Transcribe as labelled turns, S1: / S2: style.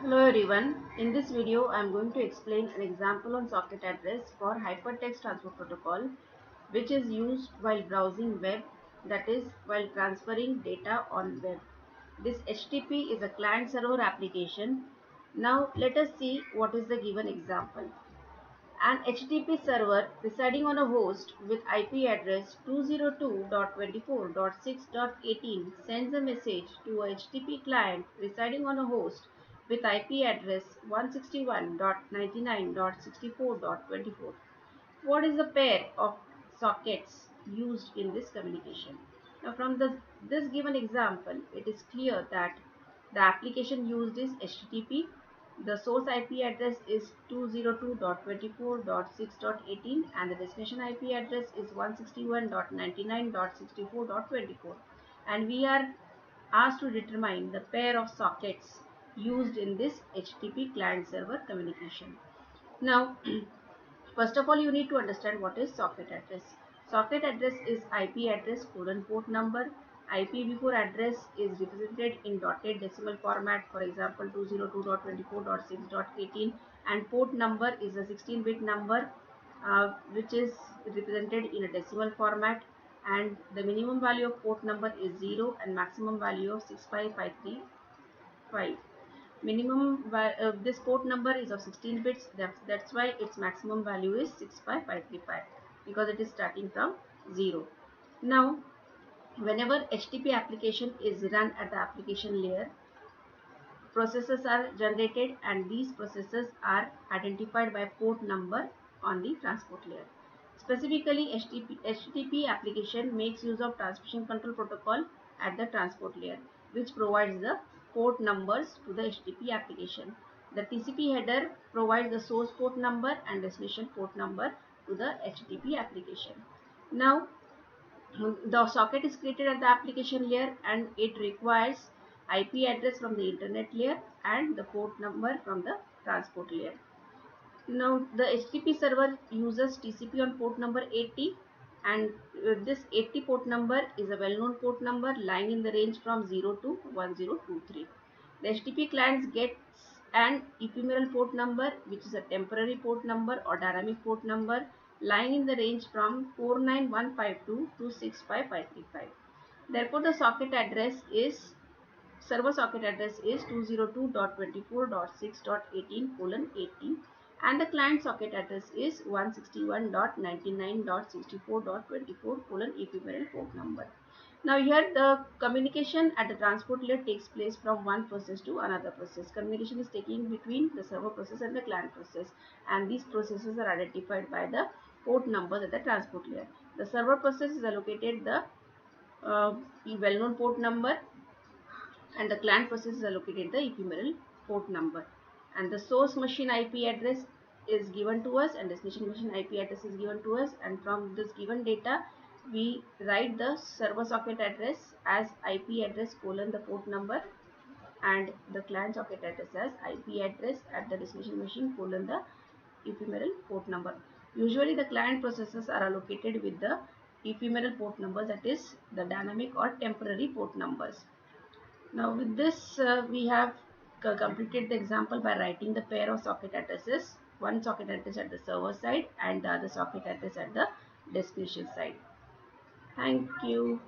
S1: Hello everyone. In this video, I am going to explain an example on socket address for Hypertext Transfer Protocol, which is used while browsing web, that is, while transferring data on web. This HTTP is a client-server application. Now, let us see what is the given example. An HTTP server residing on a host with IP address 202.24.6.18 sends a message to a HTTP client residing on a host with IP address 161.99.64.24. What is the pair of sockets used in this communication? Now, from this given example, it is clear that the application used is HTTP. The source IP address is 202.24.6.18 and the destination IP address is 161.99.64.24, and we are asked to determine the pair of sockets used in this HTTP client server communication. Now, first of all, you need to understand what is socket address. Socket address is IP address colon port number. IP before address is represented in dotted decimal format, for example 202.24.6.18, and port number is a 16-bit number which is represented in a decimal format, and the minimum value of port number is 0 and maximum value of 65535. This port number is of 16 bits. That's why its maximum value is 65535, because it is starting from 0. Now, whenever HTTP application is run at the application layer, processes are generated and these processes are identified by port number on the transport layer. Specifically, HTTP application makes use of transmission control protocol at the transport layer, which provides the port numbers to the HTTP application. The TCP header provides the source port number and destination port number to the HTTP application. Now, the socket is created at the application layer and it requires IP address from the internet layer and the port number from the transport layer. Now, the HTTP server uses TCP on port number 80, and this 80 port number is a well-known port number lying in the range from 0 to 1023. The HTTP clients gets an ephemeral port number, which is a temporary port number or dynamic port number lying in the range from 49152 to 65535. Therefore, the socket address is server socket address is 202.24.6.18:18, and the client socket address is 161.99.64.24 ephemeral port number. Now here the communication at the transport layer takes place from one process to another process. Communication is taking between the server process and the client process, and these processes are identified by the port numbers at the transport layer. The server process is allocated the well-known port number, and the client process is allocated the ephemeral port number, and the source machine IP address is given to us and destination machine IP address is given to us, and from this given data we write the server socket address as IP address colon the port number, and the client socket address as IP address at the destination machine colon the ephemeral port number. Usually the client processes are allocated with the ephemeral port numbers, that is the dynamic or temporary port numbers. Now with this we have completed the example by writing the pair of socket addresses, one socket address at the server side and the other socket address at the destination side. Thank you.